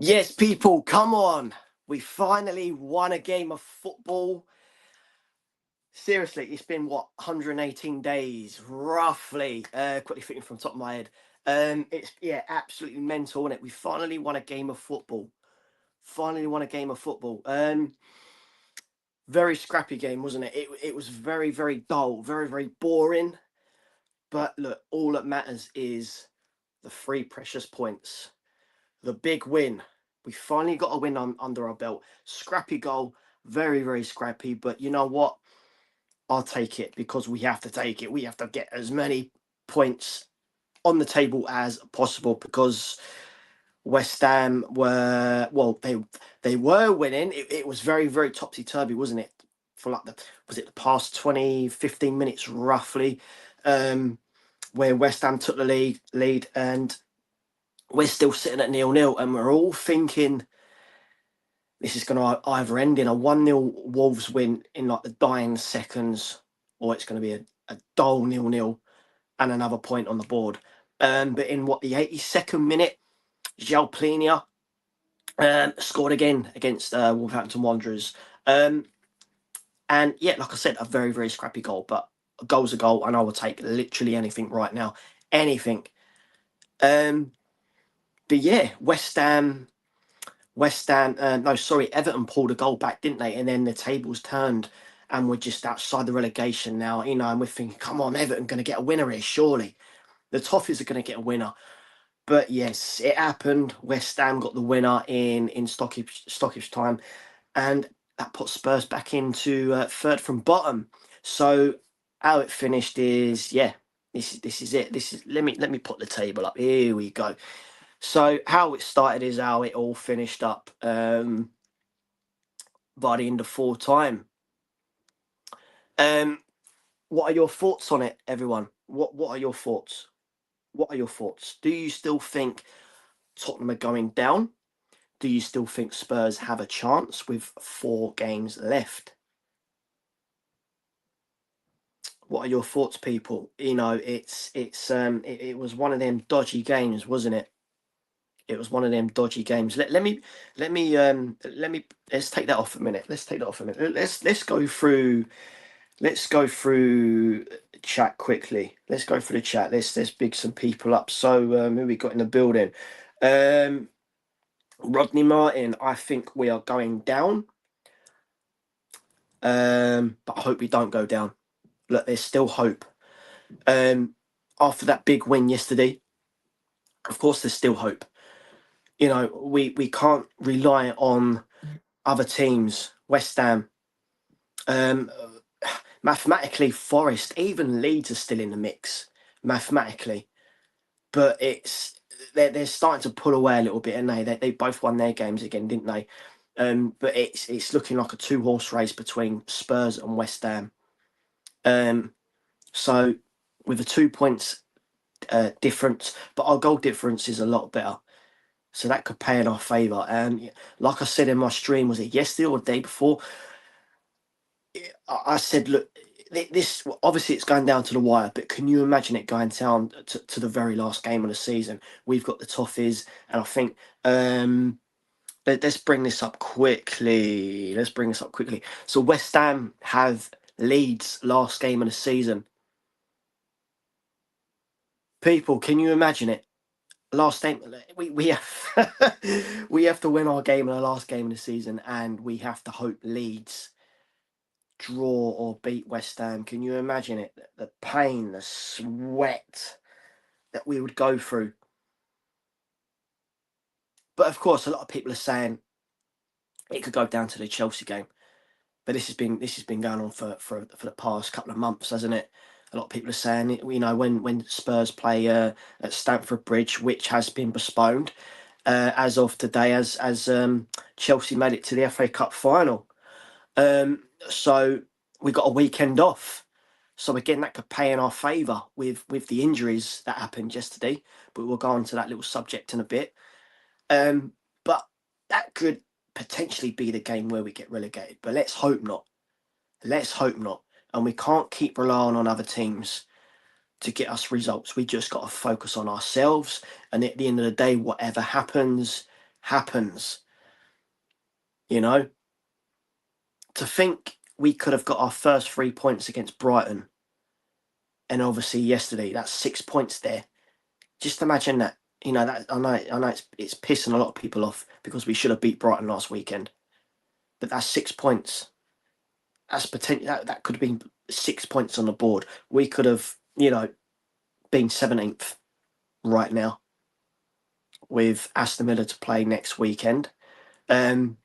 Yes, people, come on. We finally won a game of football. Seriously, it's been what, 118 days, roughly. Quickly thinking from the top of my head. It's yeah, absolutely mental, isn't it? We finally won a game of football. Finally won a game of football. Very scrappy game, wasn't it? It was very, very dull, very, very boring. But look, all that matters is the 3 precious points. The big win. We finally got a win under our belt. Scrappy goal, very, very scrappy. But you know what? I'll take it because we have to take it. We have to get as many points on the table as possible because West Ham were, well, they were winning. It was very, very topsy-turvy, wasn't it? For like the past 20, 15 minutes roughly, where West Ham took the lead and we're still sitting at 0-0 and we're all thinking this is going to either end in a 1-0 Wolves win in like the dying seconds, or it's going to be a dull 0-0 and another point on the board. But in what, the 82nd minute, Palhinha scored again against Wolverhampton Wanderers. And yeah, like I said, a very, very scrappy goal, but a goal's a goal, and I will take literally anything right now. Anything. But yeah, Everton pulled a goal back, didn't they? And then the tables turned and we're just outside the relegation now, and we're thinking, come on, Everton going to get a winner here, surely. The Toffees are going to get a winner. But yes, it happened. West Ham got the winner in stoppage time, and that put Spurs back into third from bottom. So how it finished is, yeah, this is it. Let me put the table up. Here we go. So how it started is how it all finished up by the end of full time. What are your thoughts on it, everyone? What are your thoughts? What are your thoughts? Do you still think Tottenham are going down? Do you still think Spurs have a chance with 4 games left? What are your thoughts, people? It was one of them dodgy games, wasn't it? It was one of them dodgy games. Let's take that off a minute. Let's take that off a minute. Let's go through chat quickly. Let's go through the chat. Let's big some people up. So who we got in the building? Rodney Martin, I think we are going down. But I hope we don't go down. Look, there's still hope. After that big win yesterday, of course there's still hope. We can't rely on other teams. West Ham, mathematically, Forest, even Leeds are still in the mix mathematically, but they're starting to pull away a little bit, and they both won their games again, didn't they? But it's looking like a 2-horse race between Spurs and West Ham. So with a 2 points difference, but our goal difference is a lot better. So that could pay in our favour. And like I said in my stream, was it yesterday or the day before? I said, look, this obviously it's going down to the wire, but can you imagine it going down to the very last game of the season? We've got the Toffees, and I think let's bring this up quickly. So West Ham have Leeds last game of the season. People, can you imagine it? Last game, we have we have to win our game in the last game of the season, and we have to hope Leeds draw or beat West Ham. Can you imagine it? The pain, the sweat that we would go through. But of course, a lot of people are saying it could go down to the Chelsea game. But this has been going on for the past couple of months, hasn't it? A lot of people are saying, when Spurs play at Stamford Bridge, which has been postponed as of today, as Chelsea made it to the FA Cup final. So we got a weekend off. So again, that could pay in our favour with the injuries that happened yesterday. But we'll go on to that little subject in a bit. But that could potentially be the game where we get relegated. But let's hope not. Let's hope not. And we can't keep relying on other teams to get us results. We just got to focus on ourselves. And at the end of the day, whatever happens, happens. You know, to think we could have got our first 3 points against Brighton, and obviously yesterday, that's 6 points there. Just imagine that. You know, that I know it's pissing a lot of people off because we should have beat Brighton last weekend, but that's 6 points. That's potential. That could have been 6 points on the board. We could have, been 17th right now with Aston Villa to play next weekend. And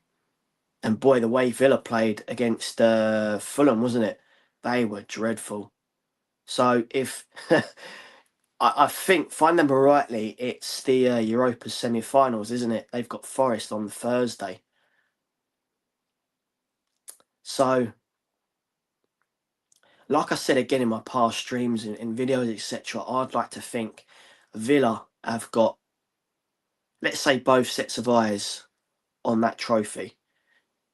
boy, the way Villa played against Fulham, wasn't it? They were dreadful. So if I think, if I remember rightly, it's the Europa semi-finals, isn't it? They've got Forest on Thursday. So, like I said again in my past streams and videos, etc., I'd like to think Villa have got, let's say, both sets of eyes on that trophy.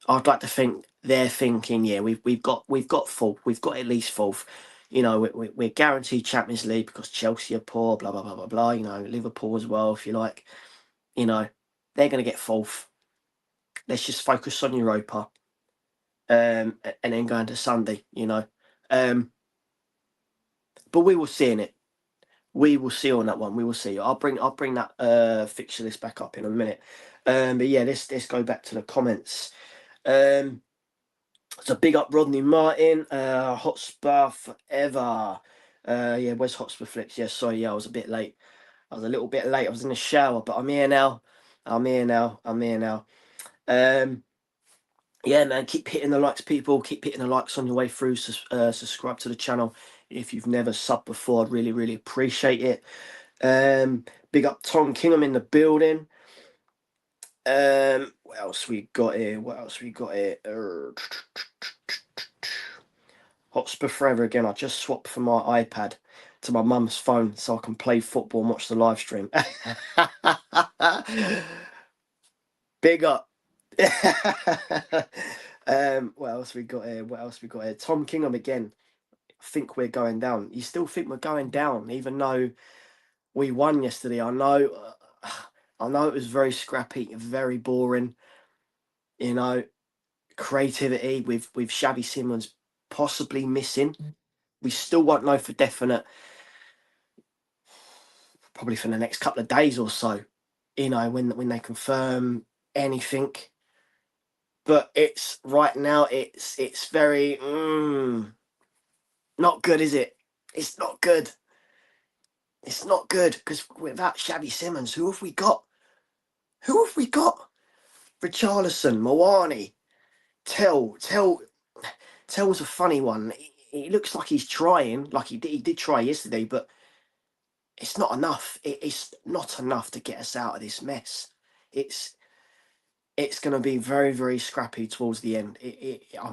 I'd like to think they're thinking, yeah, we've got fourth, we've got at least fourth. You know, we're guaranteed Champions League because Chelsea are poor, blah blah blah blah blah. You know, Liverpool as well, if you like. You know, they're going to get fourth. Let's just focus on Europa, and then go into Sunday. You know, but we will see in it. We will see on that one. We will see. I'll bring that fixture list back up in a minute. But yeah, let's go back to the comments. So big up Rodney Martin, Hotspur forever. Yeah, where's Hotspur Flicks? Yeah, sorry, yeah, I was a bit late. I was a little bit late. I was in the shower, but I'm here now. I'm here now. Yeah, man, keep hitting the likes, people. Keep hitting the likes on your way through. Subscribe to the channel if you've never subbed before. I'd really, really appreciate it. Big up Tom Kingham in the building. What else we got here? Hotspur forever again. I just swapped from my iPad to my mum's phone so I can play football and watch the live stream. Big up. What else we got here? Tom Kingham again. I think we're going down. You still think we're going down, even though we won yesterday? I know it was very scrappy, very boring. You know, creativity with Xavi Simons possibly missing. We still won't know for definite, probably for the next couple of days or so, you know, when they confirm anything. But it's right now, it's very not good, is it? It's not good. It's not good because without Xavi Simons, who have we got? Richarlison, Moani, Tell's a funny one. He looks like he's trying, like he did try yesterday, but it's not enough. It's not enough to get us out of this mess. It's going to be very, very scrappy towards the end.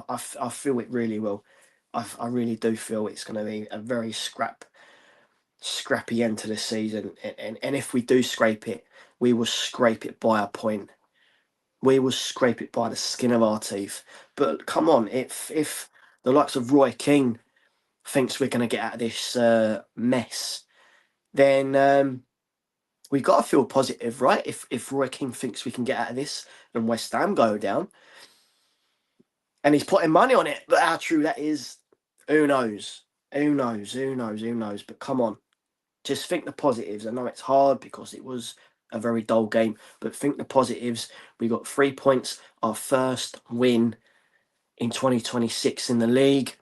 I feel it really will. I really do feel it's going to be a very scrappy end to the season. And if we do scrape it, we will scrape it by a point. We will scrape it by the skin of our teeth. But come on, if the likes of Roy Keane thinks we're going to get out of this mess, then we've got to feel positive, right? If Roy Keane thinks we can get out of this and West Ham go down, and he's putting money on it, but how true that is, who knows? But come on, just think the positives. I know it's hard because it was a very dull game, but think the positives. We got 3 points, our first win in 2026 in the league.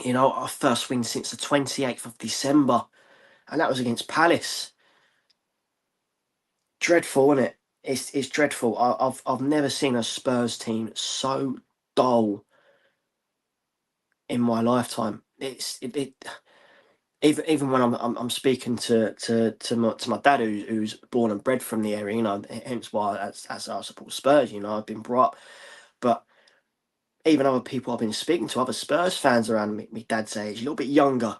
You know, our first win since the 28th of December, and that was against Palace. Dreadful, isn't it? It's dreadful. I've never seen a Spurs team so dull in my lifetime. Even when I'm speaking to my dad who's born and bred from the area, you know, hence why that's I support Spurs. You know, I've been brought up, but even other people I've been speaking to, other Spurs fans around me, my dad's age, a little bit younger,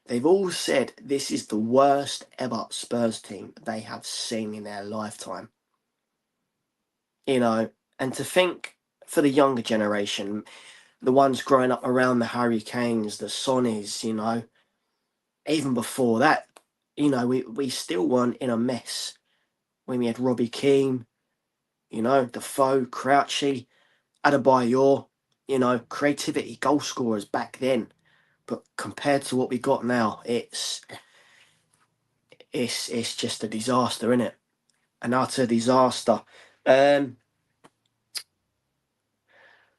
they've all said this is the worst ever Spurs team they have seen in their lifetime. You know, and to think for the younger generation, the ones growing up around the Harry Kanes, the Sonnies, you know, even before that, you know, we still weren't in a mess when we had Robbie Keane, You know, Defoe, Crouchy, Adebayor, you know, creativity, goal scorers back then. But compared to what we got now, it's just a disaster, isn't it? An utter disaster.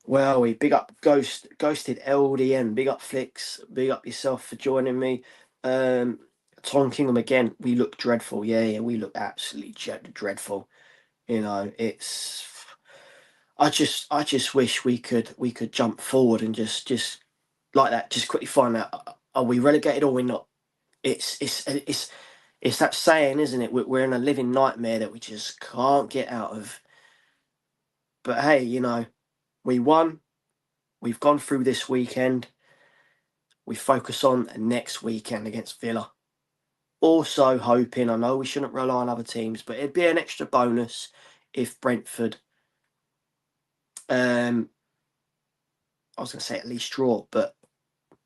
Well, we big up Ghosted LDN, big up Flicks, big up yourself for joining me. Tom Kingham again, we look dreadful. Yeah, we look absolutely dreadful. You know, I just wish we could jump forward and just like that, just quickly find out, are we relegated or we're not? It's that saying, isn't it? We're in a living nightmare that we just can't get out of. But hey, you know, we won. We've gone through this weekend. We focus on next weekend against Villa. Also hoping, I know we shouldn't rely on other teams, but it'd be an extra bonus if Brentford, I was going to say at least draw, but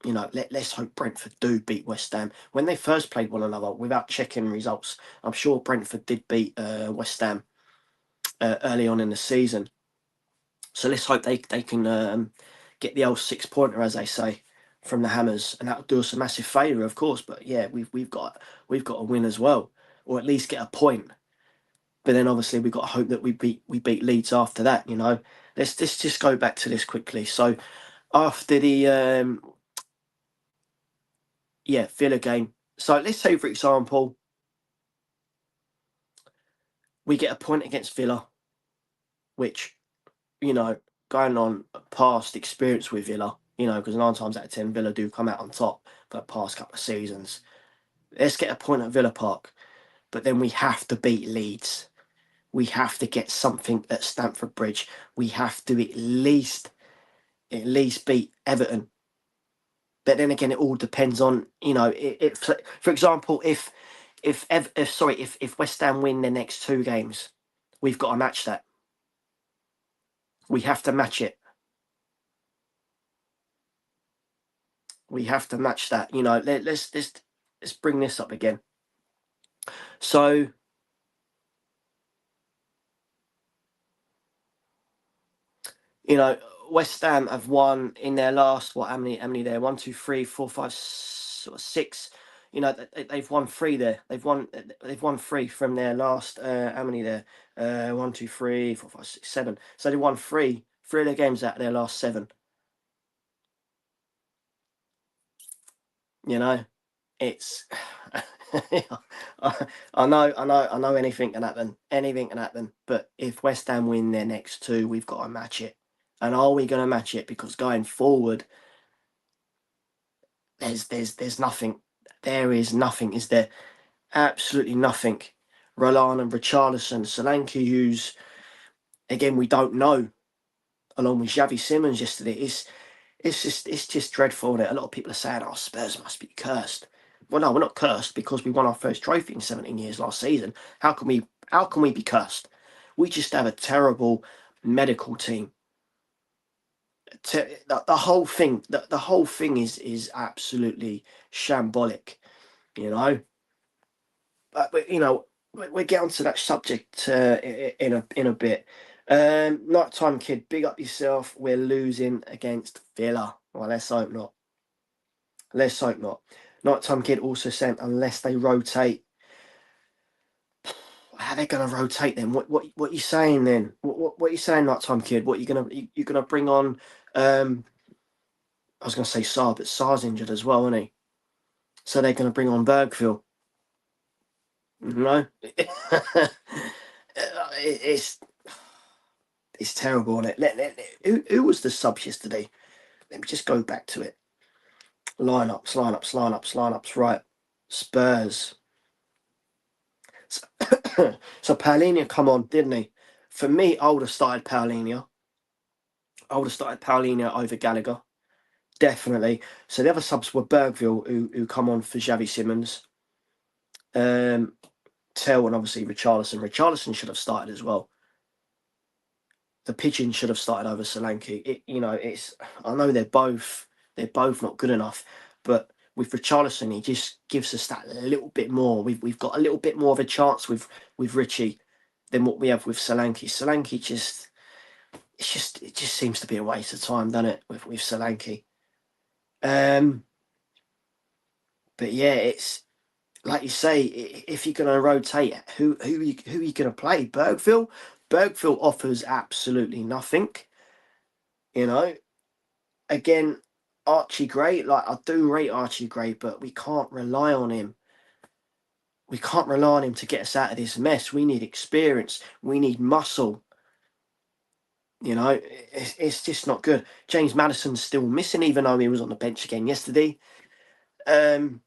you know, let's hope Brentford do beat West Ham. When they first played one another, without checking results, I'm sure Brentford did beat West Ham early on in the season. So let's hope they can get the old 6-pointer, as they say, from the Hammers, and that would do us a massive favour, of course. But yeah, we've got to win as well, or at least get a point. But then obviously we've got to hope that we beat Leeds after that. You know, let's just go back to this quickly. So after the Villa game. So let's say, for example, we get a point against Villa, which, you know, going on past experience with Villa, you know, because 9 times out of 10, Villa do come out on top for the past couple of seasons. Let's get a point at Villa Park, but then we have to beat Leeds. We have to get something at Stamford Bridge. We have to at least beat Everton. But then again, it all depends on, you know, for example, if West Ham win their next 2 games, we've got to match that. We have to match it. We have to match that. You know, let's bring this up again. So, you know, West Ham have won in their last, how many there? 1, 2, 3, 4, 5, 6. You know, they've won 3 there. They've won 3 from their last. How many there? 1, 2, 3, 4, 5, 6, 7. So they won 3 of their games out of their last 7. You know, it's. I know anything can happen. Anything can happen. But if West Ham win their next 2, we've got to match it. And are we going to match it? Because going forward, there's nothing. There is nothing. Is there? Absolutely nothing. Roland and Richarlison, Solanke, who's again we don't know, along with Xavi Simons yesterday. It's just dreadful that a lot of people are saying, "Oh, Spurs must be cursed." Well, no, we're not cursed because we won our first trophy in 17 years last season. How can we be cursed? We just have a terrible medical team. The whole thing, the whole thing is absolutely shambolic, you know. But you know, we'll get onto that subject in a bit. Nighttime kid, big up yourself. We're losing against Villa. Well, let's hope not. Let's hope not. Nighttime kid also sent, unless they rotate. How are they going to rotate then? What are you saying then? What are you saying, Nighttime kid? What you gonna bring on? I was going to say Saar, but Saar's injured as well, isn't he? So they're going to bring on Bergville. No, it's terrible, isn't it? Who was the subs yesterday? Let me just go back to it. Lineups. Right, Spurs. So Palhinha come on, didn't he? For me, I would have started Palhinha. Over Gallagher, definitely. So the other subs were Bergville, who come on for Xavi Simons. Tell, and obviously Richarlison. Richarlison should have started as well. The Pigeon should have started over Solanke. I know they're both not good enough, but with Richarlison, he just gives us that little bit more. We've got a little bit more of a chance with Richie. than what we have with Solanke. Solanke it just seems to be a waste of time, doesn't it, with Solanke? But yeah, it's like you say, if you're going to rotate, who are you going to play? Bergville offers absolutely nothing. You know, again, Archie Gray, like I do rate Archie Gray, but we can't rely on him. We can't rely on him to get us out of this mess. We need experience. We need muscle. You know, it's just not good. James Maddison's still missing, even though he was on the bench again yesterday. Other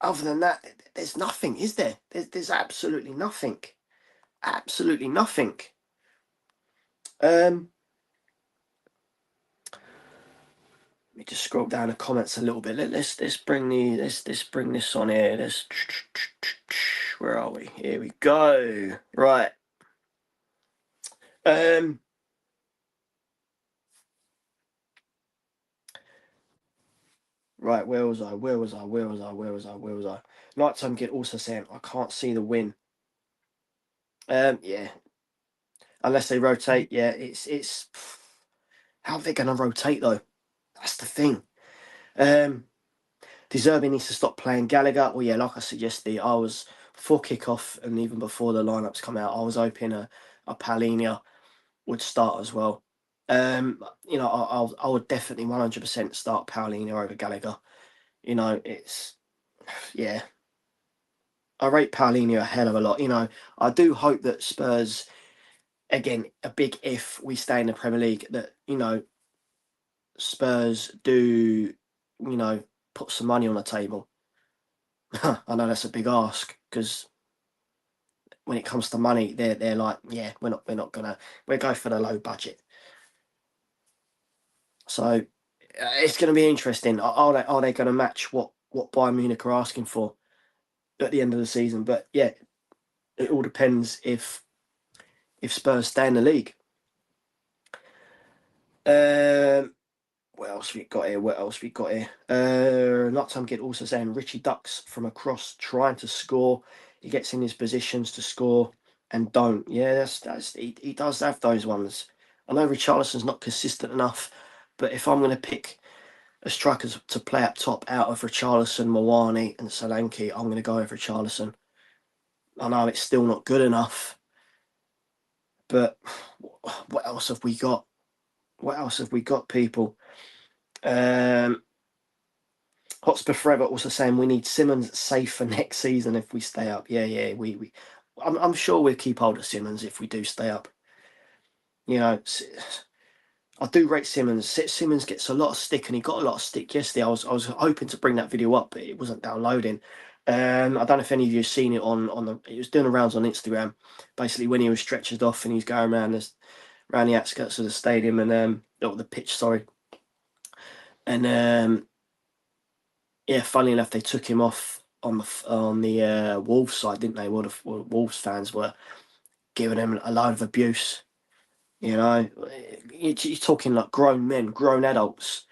than that, there's nothing, is there? There's absolutely nothing. Absolutely nothing. Let me just scroll down the comments a little bit. Let's bring this on here. Where are we? Here we go. Right. Right, where was I? Nighttime Kid also saying I can't see the win. Yeah. Unless they rotate, yeah, it's how are they gonna rotate though? That's the thing. Deserving needs to stop playing Gallagher. Well, yeah, like I said yesterday, I was before kickoff and even before the lineups come out, I was hoping a Palhinha would start as well. You know, I would definitely 100% start Palhinha over Gallagher. You know, yeah. I rate Palhinha a hell of a lot. You know, I do hope that Spurs, again, a big if we stay in the Premier League, that, you know, Spurs do, you know, put some money on the table. I know that's a big ask because when it comes to money, they're like, yeah, we'll go for the low budget. So it's going to be interesting. Are they going to match what Bayern Munich are asking for at the end of the season? But yeah, it all depends if Spurs stay in the league. What else we got here? Nighttime Kid also saying Richie ducks from across, trying to score. He gets in his positions to score and don't. Yeah, he does have those ones. I know Richarlison's not consistent enough, but if I'm going to pick a striker to play up top out of Richarlison, Mawani, and Solanke, I'm going to go with Richarlison. I know it's still not good enough, but what else have we got? What else have we got, people? Hotspur Forever also saying we need Simmons safe for next season if we stay up. Yeah, I'm sure we'll keep hold of Simmons if we do stay up. You know, I do rate Simmons. Simmons gets a lot of stick, and he got a lot of stick yesterday. I was hoping to bring that video up, but it wasn't downloading. I don't know if any of you have seen it on the. It was doing the rounds on Instagram, basically when he was stretched off and he's going around the outskirts of the stadium and the pitch, sorry, and yeah, funny enough, they took him off on the Wolves side, didn't they? Wolves fans were giving him a load of abuse. You know, you're talking like grown men, grown adults,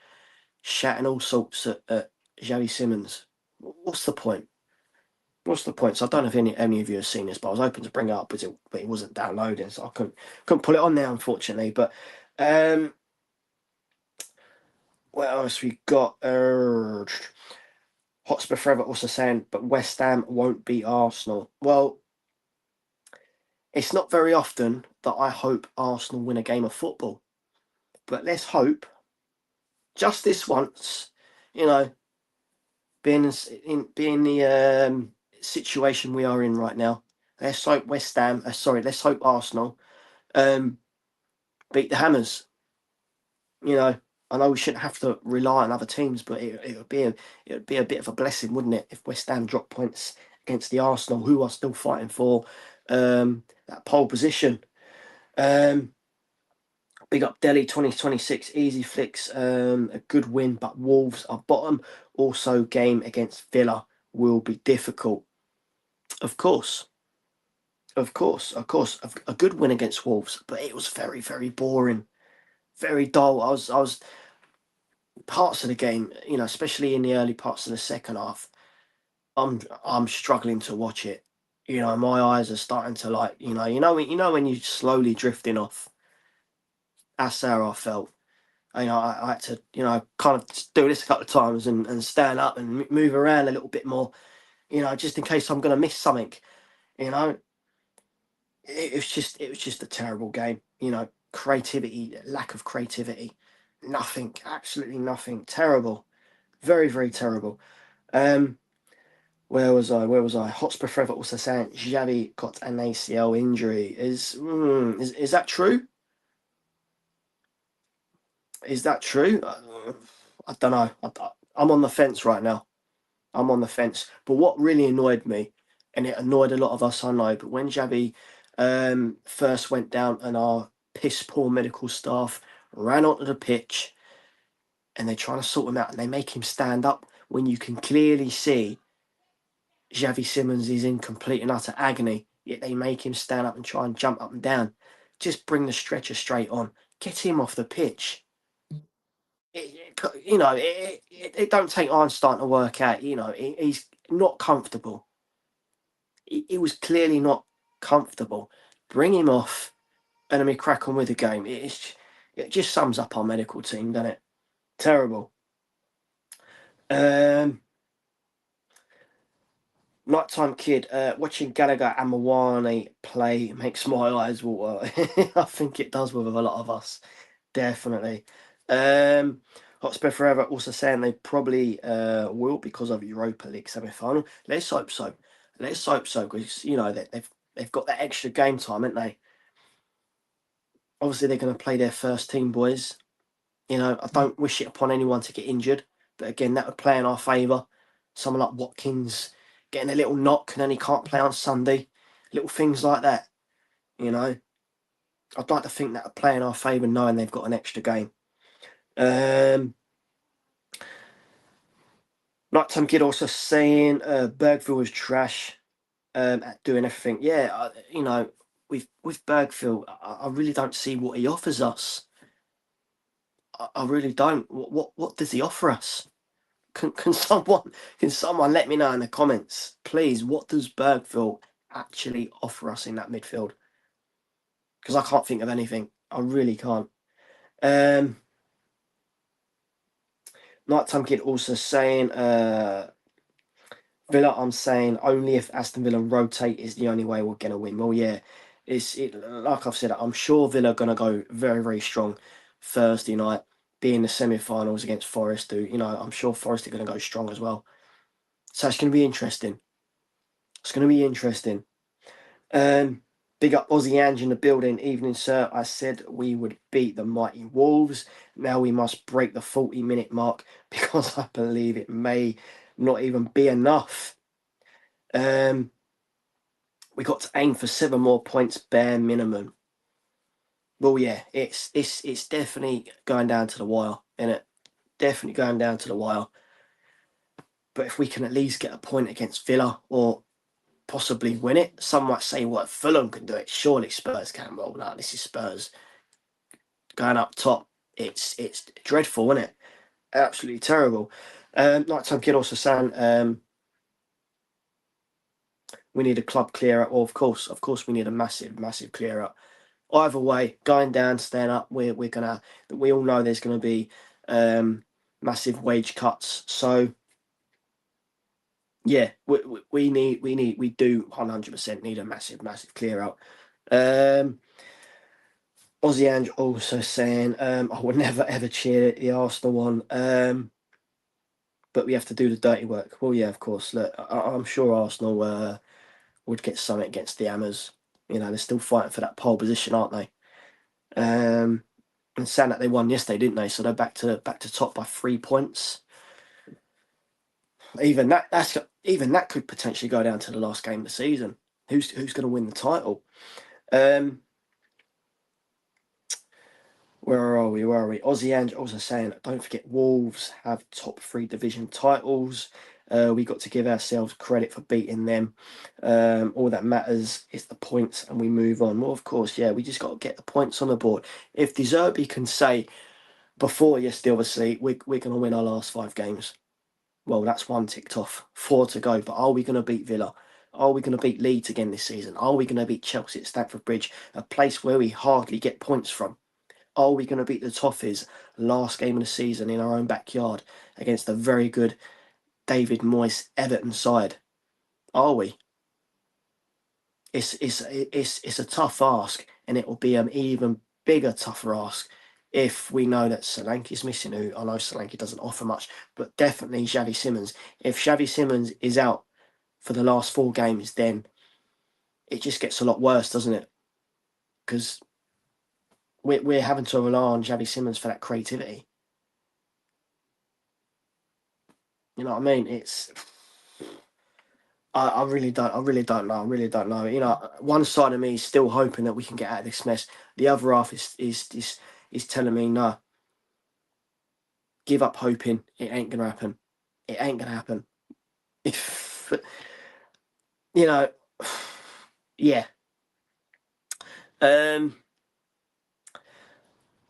shouting all sorts at Xavi Simmons. What's the point? What's the point? So I don't know if any of you have seen this, but I was hoping to bring it up, but it wasn't downloading, so I couldn't pull it on there, unfortunately. But what else we got? Hotspur Forever also saying, but West Ham won't beat Arsenal. Well, it's not very often that I hope Arsenal win a game of football, but let's hope just this once, you know, being the situation we are in right now. Let's hope let's hope Arsenal beat the Hammers. You know, I know we shouldn't have to rely on other teams, but it would be a bit of a blessing, wouldn't it, if West Ham drop points against the Arsenal, who are still fighting for that pole position. Big up Delhi 2026 easy flicks, a good win, but Wolves are bottom. Also, game against Villa will be difficult. Of course, a good win against Wolves, but it was very, very boring, very dull. I was parts of the game, you know, especially in the early parts of the second half. I'm struggling to watch it. You know, my eyes are starting to like, when you're slowly drifting off. That's how I felt. I had to, kind of do this a couple of times and stand up and move around a little bit more, just in case I'm going to miss something. You know, it was just a terrible game. Creativity, lack of creativity, nothing, absolutely nothing. Terrible, very very terrible. Um, where was I? Where was I? Hotspur Forever also saying Xavi got an ACL injury. Is that true? Is that true? I don't know. I'm on the fence right now. I'm on the fence. But what really annoyed me, and it annoyed a lot of us, I know, but when Xavi first went down and our piss poor medical staff ran onto the pitch and they're trying to sort him out and they make him stand up when you can clearly see Xavi Simons is in complete and utter agony, yet they make him stand up and try and jump up and down. Just bring the stretcher straight on. Get him off the pitch. It don't take Einstein to work out. He's not comfortable. He was clearly not comfortable. Bring him off, and then we crack on with the game. It just sums up our medical team, doesn't it? Terrible. Nighttime kid, watching Gallagher and Mawane play makes my eyes water. I think it does with a lot of us, definitely. Hotspur Forever also saying they probably will because of Europa League semi-final. Let's hope so. Let's hope so because they've got that extra game time, haven't they? Obviously, they're going to play their first team boys. I don't wish it upon anyone to get injured, but again, that would play in our favour. Someone like Watkins getting a little knock and then he can't play on Sunday. Little things like that, you know. I'd like to think that would play in our favour knowing they've got an extra game. Nighttime Kid also saying Bergville was trash at doing everything. Yeah, with Bergville, I really don't see what he offers us. I really don't. What does he offer us? Can someone let me know in the comments, please? What does Bergville actually offer us in that midfield? Because I can't think of anything. I really can't. Nighttime Kid also saying Villa. I'm saying only if Aston Villa rotate is the only way we're gonna win. Well, yeah, like I've said. I'm sure Villa are gonna go very very strong Thursday night, being the semi-finals against Forest. I'm sure Forest are gonna go strong as well. So it's gonna be interesting. It's gonna be interesting. Big up Aussie Ange in the building. Evening, sir. I said we would beat the mighty Wolves. Now we must break the 40-minute mark because I believe it may not even be enough. We got to aim for 7 more points bare minimum. Well, yeah, it's definitely going down to the wire, isn't it? Definitely going down to the wire. But if we can at least get a point against Villa or possibly win it, some might say, what, Fulham can do it. Surely Spurs can. Well, no, this is Spurs going up top. It's dreadful, isn't it? Absolutely terrible. Nighttime Kid also saying we need a club clear out. Well, of course, we need a massive clear out. Either way, going down, staying up, we all know there's gonna be massive wage cuts. So yeah, we do 100% need a massive clear out. Aussie Ange also saying I would never ever cheer the Arsenal one, but we have to do the dirty work. Well, yeah, of course. Look, I'm sure Arsenal would get something against the Hammers. They're still fighting for that pole position, aren't they? And saying that they won yesterday, didn't they? So they're back to top by 3 points. Even that could potentially go down to the last game of the season. Who's going to win the title? Where are we? Aussie Ange also saying, don't forget Wolves have top 3 division titles. We got to give ourselves credit for beating them. All that matters is the points and we move on. Well, of course, yeah, we just got to get the points on the board. If De Zerbi can say before yesterday, obviously, we're going to win our last 5 games. Well, that's 1 ticked off, 4 to go. But are we going to beat Villa? Are we going to beat Leeds again this season? Are we going to beat Chelsea at Stamford Bridge, a place where we hardly get points from? Are we going to beat the Toffees last game of the season in our own backyard against a very good David Moyes Everton side? Are we? It's a tough ask, and it will be an even bigger, tougher ask if we know that Solanke's missing, who I know Solanke doesn't offer much, but definitely Xavi Simons. If Xavi Simons is out for the last 4 games, then it just gets a lot worse, doesn't it? Because we're having to rely on Xavi Simons for that creativity. You know what I mean? It's I really don't know. You know, one side of me is still hoping that we can get out of this mess. The other half is telling me no. Give up hoping. It ain't gonna happen. It ain't gonna happen. If you know, yeah.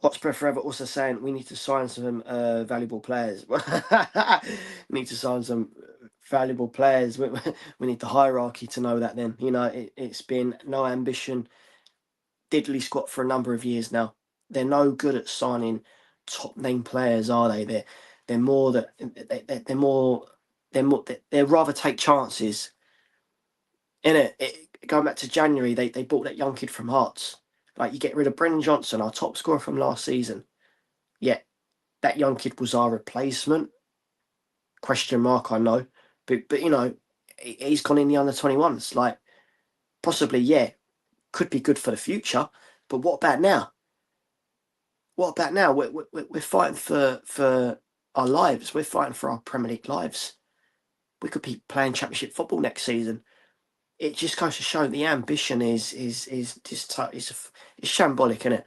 Hotspur Forever also saying we need to sign some valuable players. We need to sign some valuable players. We need the hierarchy to know that. Then you know it's been no ambition, diddly squat for a number of years now. They're no good at signing top name players, are they? They're more that they're rather take chances. In it, going back to January, they bought that young kid from Hearts. Like you get rid of Brendan Johnson, our top scorer from last season. Yeah, that young kid was our replacement. Question mark, I know, but you know, he's gone in the under-21s. Like possibly, yeah, could be good for the future. But what about now? What about now? We're fighting for our lives. We're fighting for our Premier League lives. We could be playing Championship football next season. It just goes to show the ambition is just it's shambolic, isn't it?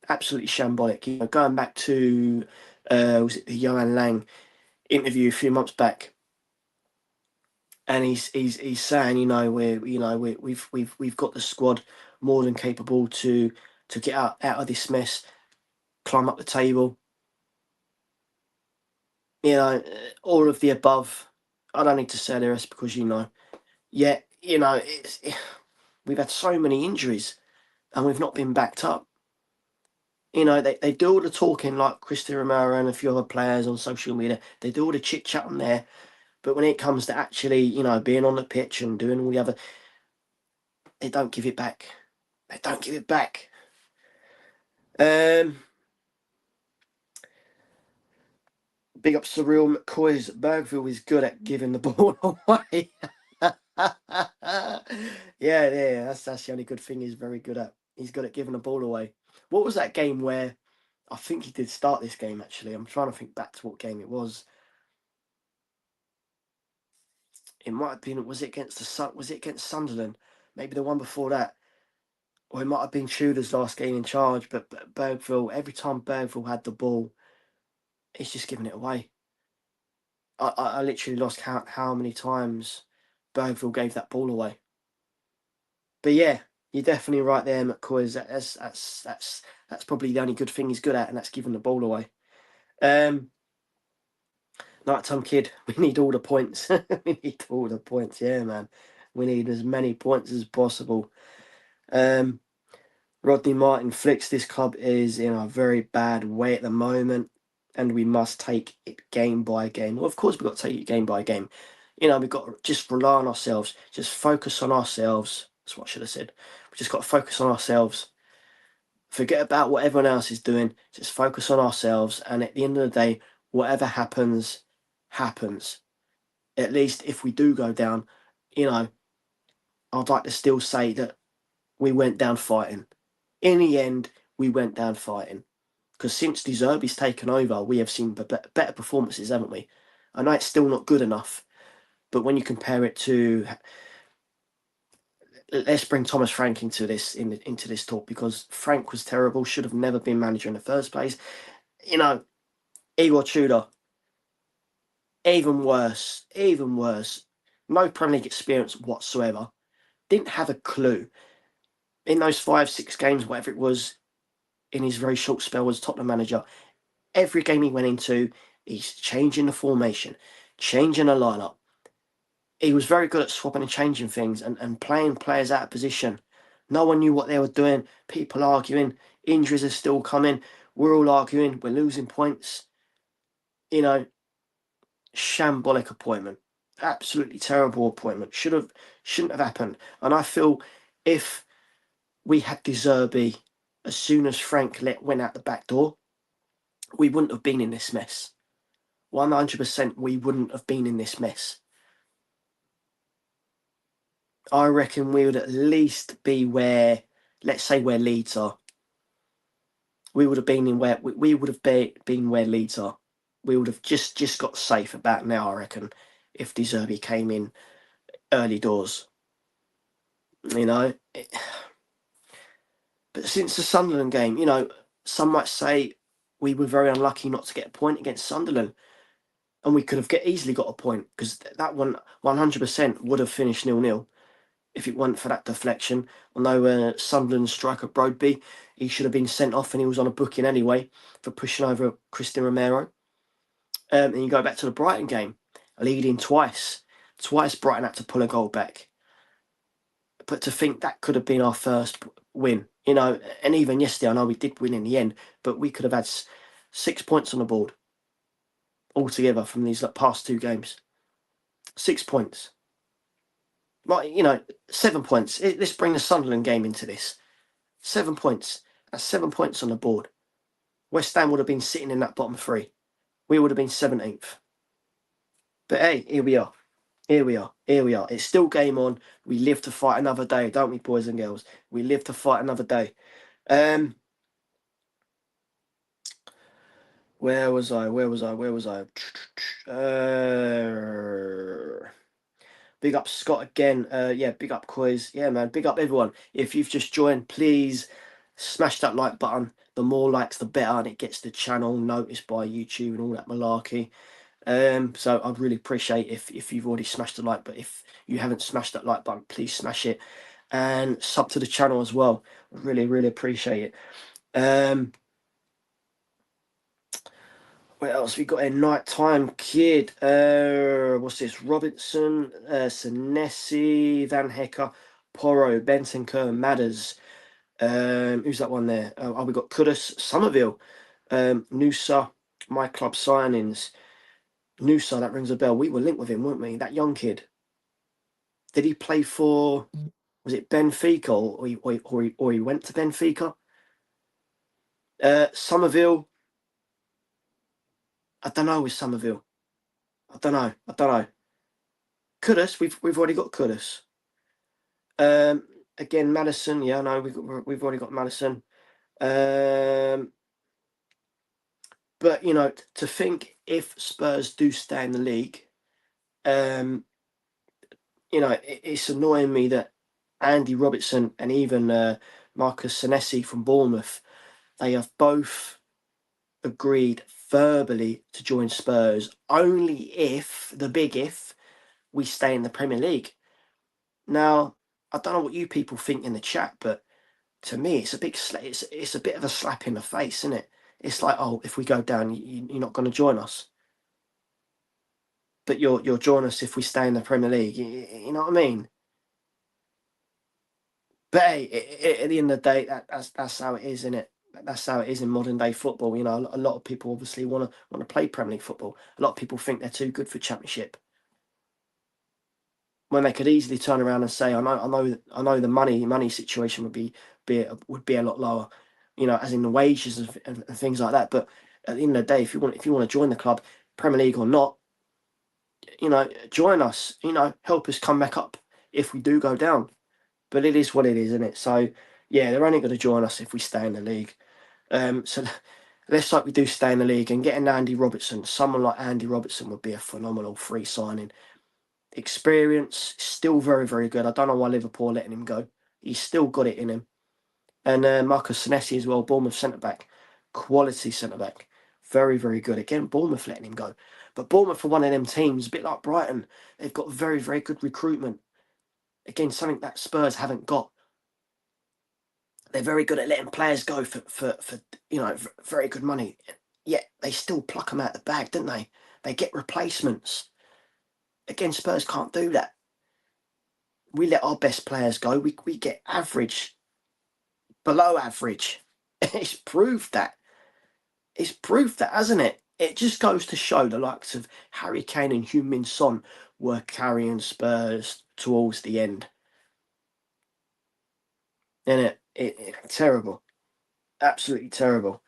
Absolutely shambolic. You know, going back to was it the Johan Lang interview a few months back, and he's saying, we've got the squad more than capable to get out of this mess, climb up the table. You know, all of the above. I don't need to say the rest because yeah, we've had so many injuries and we've not been backed up. You know, they do all the talking like Cristiano Romero and a few other players on social media. They do all the chit chat on there, but when it comes to actually, being on the pitch and doing all the other, they don't give it back. They don't give it back. Big ups to real McCoy's. Bergville is good at giving the ball away. yeah, that's the only good thing he's very good at. He's good at giving the ball away. What was that game where I think he did start this game actually? I'm trying to think back to what game it was. It might have been, was it against Sunderland? Maybe the one before that. Or it might have been Tudor's last game in charge, but Bergville, every time Bergville had the ball, he's just giving it away. I literally lost count how many times Bergville gave that ball away. But yeah, you're definitely right there, McCoy. That's probably the only good thing he's good at, and that's giving the ball away. Nighttime kid, we need all the points. We need all the points, yeah, man. We need as many points as possible. Rodney Martin Flicks, this club is in a very bad way at the moment, and we must take it game by game. Well, of course, we've got to take it game by game. We've got to just rely on ourselves, just focus on ourselves. That's what I should have said. We just got to focus on ourselves. Forget about what everyone else is doing. Just focus on ourselves. And at the end of the day, whatever happens, happens. At least if we do go down, I'd like to still say that we went down fighting. In the end, we went down fighting. Because since De Zerbi's taken over, we have seen better performances, haven't we? I know it's still not good enough, but when you compare it to, let's bring Thomas Frank into this talk, because Frank was terrible, should have never been manager in the first place. Igor Tudor, even worse. No Premier League experience whatsoever. Didn't have a clue. In those 5-6 games, whatever it was, in his very short spell as Tottenham manager, every game he went into, he's changing the formation, changing the lineup. he was very good at swapping and changing things and playing players out of position. No one knew what they were doing. People arguing. Injuries are still coming. We're all arguing. We're losing points. You know, shambolic appointment. Absolutely terrible appointment. Shouldn't have happened. And I feel if we had De Zerbi as soon as Frank went out the back door, we wouldn't have been in this mess. 100% we wouldn't have been in this mess. I reckon we would at least be where, let's say, where Leeds are. We would have been in where we would have been where Leeds are. We would have just got safe about now, I reckon, if De Zerbi came in early doors. You know, but since the Sunderland game, you know, some might say we were very unlucky not to get a point against Sunderland, and we could have easily got a point because that one 100% would have finished 0-0 if it weren't for that deflection. Although Sunderland striker Brodby, he should have been sent off and he was on a booking anyway for pushing over Christian Romero. And you go back to the Brighton game, leading twice. Twice Brighton had to pull a goal back. But to think that could have been our first win, you know, and even yesterday, I know we did win in the end, but we could have had 6 points on the board altogether from these past 2 games. 6 points. Like, you know, 7 points. Let's bring the Sunderland game into this. 7 points. That's 7 points on the board. West Ham would have been sitting in that bottom 3. We would have been 17th. But hey, here we are. Here we are. Here we are. It's still game on. We live to fight another day, don't we, boys and girls? We live to fight another day. Where was I? Big up Scott again. Yeah, big up COYS. Yeah, man, big up everyone. If you've just joined, please smash that like button. The more likes, the better, and it gets the channel noticed by YouTube and all that malarkey. So I'd really appreciate if you've already smashed the like, but if you haven't smashed that like button, please smash it. And sub to the channel as well. Really, really appreciate it. What else we got in? Nighttime Kid. What's this? Robinson, Senesi, Van Hecker, Porro, Bentancur, Madders. Who's that one there? We got Kudus, Somerville, Noosa, my club signings. Noosa, that rings a bell. We were linked with him, weren't we? That young kid. Did he play for? Was it Benfica or he went to Benfica? Somerville. I don't know with Somerville. I don't know. Kudus, we've already got Kudus. Again, Madison. Yeah, no, we've already got Madison. But you know, to think if Spurs do stay in the league, you know, it's annoying me that Andy Robertson and even Marcus Senesi from Bournemouth, they have both agreed verbally to join Spurs only if, the big if, we stay in the Premier League. Now, I don't know what you people think in the chat, but to me, it's a big it's a bit of a slap in the face, isn't it? It's like, oh, if we go down, you're not going to join us, but you'll join us if we stay in the Premier League. You know what I mean? But hey, at the end of the day, that's how it is, isn't it? That's how it is in modern day football. You know, a lot of people obviously want to play Premier League football. A lot of people think they're too good for Championship, when they could easily turn around and say, I know the money situation would be a lot lower, you know, as in the wages and things like that. But at the end of the day, if you want to join the club, Premier League or not, you know, join us. You know, help us come back up if we do go down. But it is what it is, isn't it? So yeah, they're only going to join us if we stay in the league. So let's hope we do stay in the league, and getting Andy Robertson, someone like Andy Robertson would be a phenomenal free signing. Experience, still very, very good. I don't know why Liverpool are letting him go. He's still got it in him. And Marcus Senesi as well, Bournemouth centre-back. Quality centre-back. Very, very good. Again, Bournemouth letting him go. But Bournemouth are one of them teams, a bit like Brighton. They've got very, very good recruitment. Again, something that Spurs haven't got. They're very good at letting players go for you know, very good money. Yet they still pluck them out of the bag, don't they? They get replacements. Again, Spurs can't do that. We let our best players go. We get average, below average. It's proved that. It's proved that, hasn't it? It just goes to show the likes of Harry Kane and Heung-min Son were carrying Spurs towards the end. Isn't it? Terrible. Absolutely terrible.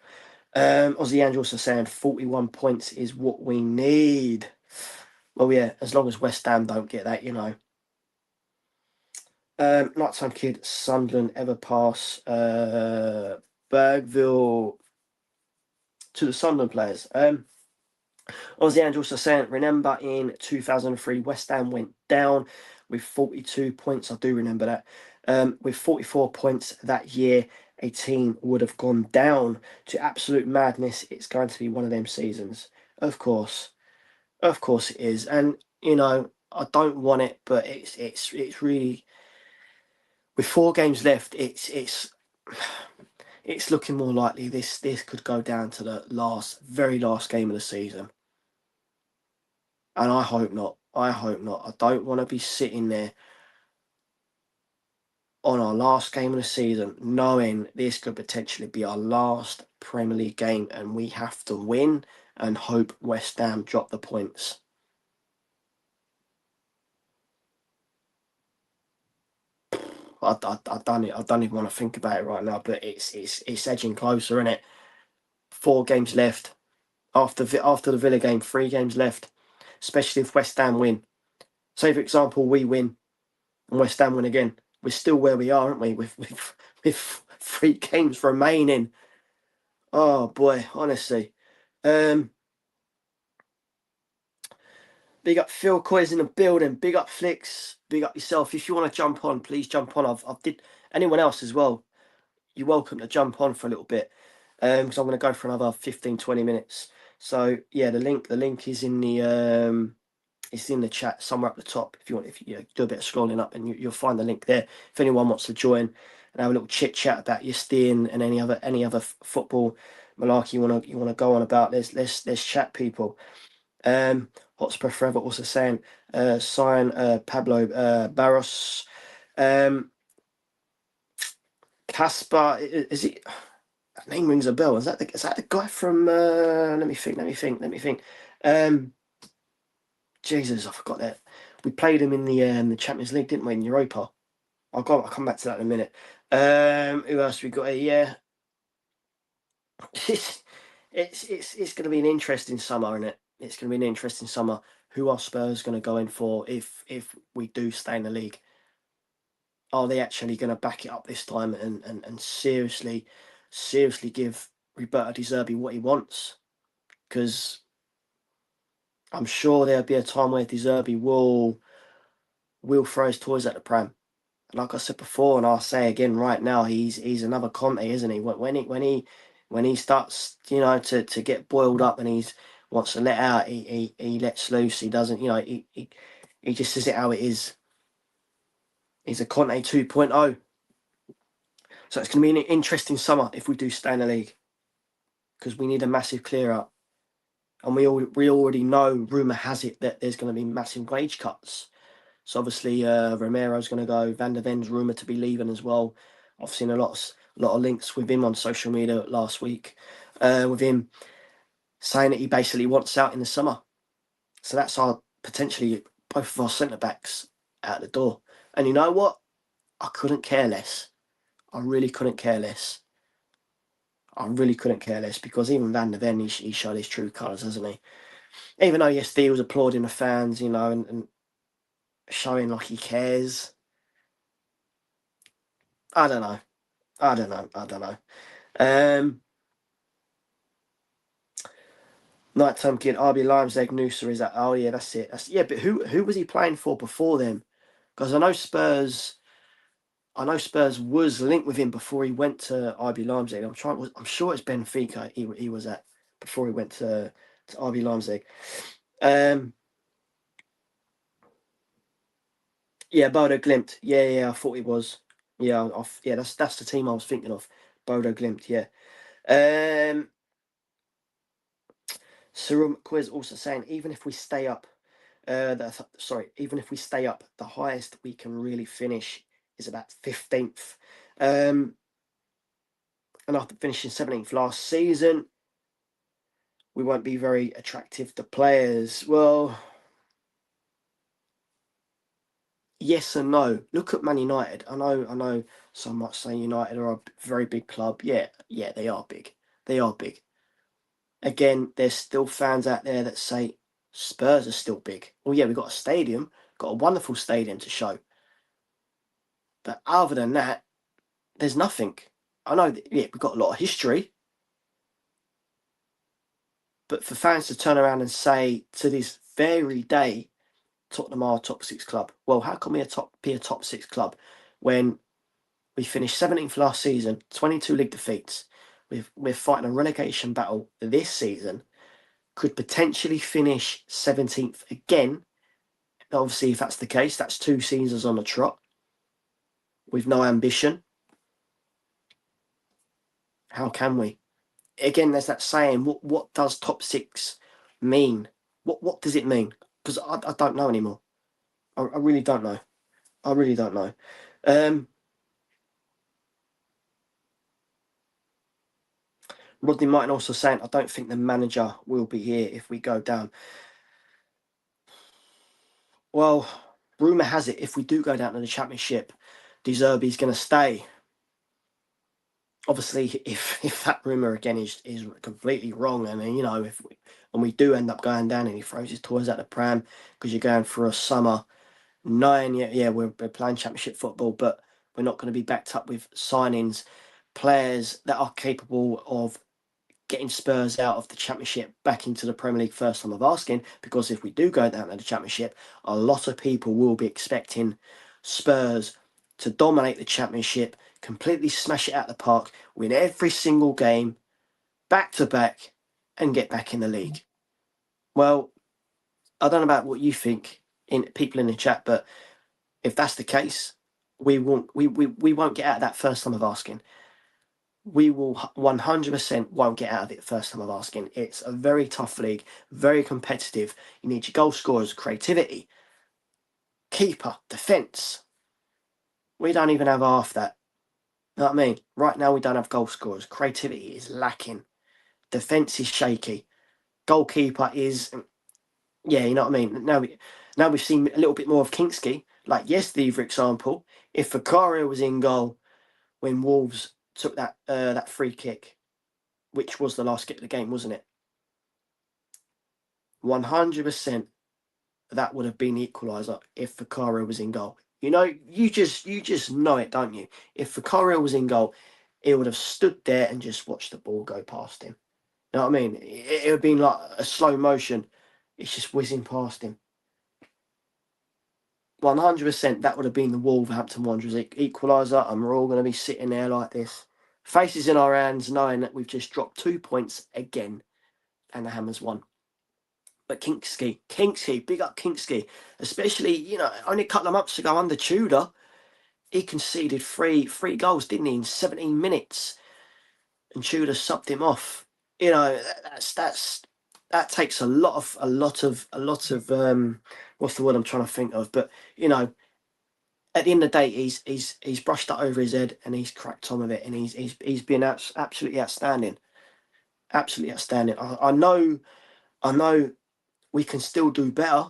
Aussie Angel also saying 41 points is what we need. Well, yeah, as long as West Ham don't get that, you know. Nighttime Kid, Sunderland, Everpass, Bergville to the Sunderland players. Aussie Angel also saying, remember in 2003, West Ham went down with 42 points. I do remember that. With 44 points that year, a team would have gone down to absolute madness. It's going to be one of them seasons. Of course it is. And, you know, I don't want it, but it's really, with 4 games left, it's looking more likely this could go down to the very last game of the season. And I hope not. I don't want to be sitting there on our last game of the season knowing this could potentially be our last Premier League game and we have to win and hope West Ham drop the points. I don't even want to think about it right now, but it's edging closer, isn't it? 4 games left. After the Villa game, 3 games left. Especially if West Ham win. Say, for example, we win and West Ham win again. We're still where we are, aren't we? With 3 games remaining. Oh boy, honestly. Big up Phil COYS in the building. Big up Flicks. Big up yourself. If you want to jump on, please jump on. I've did anyone else as well. You're welcome to jump on for a little bit. Because I'm going to go for another 15-20 minutes. So yeah, the link is in the it's in the chat somewhere up the top. If you do a bit of scrolling up, and you'll find the link there. If anyone wants to join and have a little chit chat about your steam and any other football malarkey you wanna go on about, let's chat, people. Hotspur Forever also saying sign Pablo Barros. Caspar, is it? That name rings a bell. Is that the guy from? Let me think. Jesus, I forgot that. We played him in the Champions League, didn't we? In Europa. I'll come back to that in a minute. Who else we got here? Yeah, it's going to be an interesting summer, isn't it? It's going to be an interesting summer. Who are Spurs going to go in for if we do stay in the league? Are they actually going to back it up this time and seriously give Roberto De Zerbi what he wants? Because I'm sure there'll be a time where De Zerbi will throw his toys at the pram. Like I said before, and I'll say again right now, he's another Conte, isn't he? When he starts, you know, to get boiled up and he's wants to let out, he lets loose. He doesn't, you know, he just says it how it is. He's a Conte 2.0. So it's going to be an interesting summer if we do stay in the league, because we need a massive clear out, and we already know, rumor has it, that there's going to be massive wage cuts. So obviously Romero's going to go. Van der Ven's rumoured to be leaving as well. I've seen a lot of links with him on social media last week, with him saying that he basically wants out in the summer. So that's potentially both of our centre backs out the door. And you know what? I couldn't care less. I really couldn't care less. Because even Van der Ven, he showed his true colours, hasn't he? Even though yesterday he was applauding the fans, you know, and showing like he cares. I don't know. Nighttime Kid, RB Limesegg, Noosa is that? Oh yeah, that's it. Yeah, but who was he playing for before then? Because I know Spurs was linked with him before he went to RB Leipzig. I'm sure it's Benfica he was at before he went to RB Leipzig. Yeah, Bodo Glimt. Yeah, I thought he was. Yeah, that's the team I was thinking of. Bodo Glimt. Yeah. Cyril McQuiz also saying, even if we stay up, Sorry, even if we stay up, the highest we can really finish is about 15th. And after finishing 17th last season, we won't be very attractive to players. Well, yes and no. Look at Man United. I know some might say United are a very big club. Yeah, they are big. They are big. Again, there's still fans out there that say Spurs are still big. Well, yeah, we've got a stadium, got a wonderful stadium to show. But other than that, there's nothing. I know that, yeah, we've got a lot of history. But for fans to turn around and say to this very day, Tottenham are a top six club. Well, how can we be a top six club when we finished 17th last season, 22 league defeats? We're fighting a relegation battle this season. Could potentially finish 17th again. Obviously, if that's the case, that's 2 seasons on the trot with no ambition. How can we? Again, there's that saying, what does top six mean? What does it mean? Because I don't know anymore. I really don't know. I really don't know. Rodney Martin also saying, I don't think the manager will be here if we go down. Well, rumour has it, if we do go down to the Championship, De Zerbi's going to stay. Obviously, if that rumour again is completely wrong, and you know, if we do end up going down and he throws his toys out the pram because you're going for a summer, knowing we're playing Championship football, but we're not going to be backed up with signings, players that are capable of getting Spurs out of the Championship back into the Premier League first time of asking, because if we do go down to the Championship, a lot of people will be expecting Spurs to dominate the Championship, completely smash it out of the park, win every single game, back to back, and get back in the league. Well, I don't know about what you think, people in the chat, but if that's the case, we won't get out of that first time of asking. We will 100% won't get out of it first time of asking. It's a very tough league, very competitive. You need your goal scorers, creativity, keeper, defence. We don't even have half that. You know what I mean? Right now we don't have goal scorers. Creativity is lacking. Defence is shaky. Goalkeeper is, yeah, you know what I mean? Now we've seen a little bit more of Kinksky. Like yesterday, for example, if Vicario was in goal when Wolves took that free kick, which was the last kick of the game, wasn't it? 100% that would have been the equaliser if Vicario was in goal. You know, you just know it, don't you? If Vicario was in goal, he would have stood there and just watched the ball go past him. You know what I mean? It would have been like a slow motion. It's just whizzing past him. 100% that would have been the Wolverhampton Wanderers equaliser, and we're all going to be sitting there like this, faces in our hands, knowing that we've just dropped 2 points again, and the Hammers won. But Kinksky, big up Kinksky. Especially, you know, only a couple of months ago under Tudor, he conceded three goals, didn't he, in 17 minutes? And Tudor subbed him off. You know, that takes a lot of what's the word I'm trying to think of? But you know, at the end of the day, he's brushed that over his head and he's cracked on with it, and he's been absolutely outstanding, absolutely outstanding. I know we can still do better.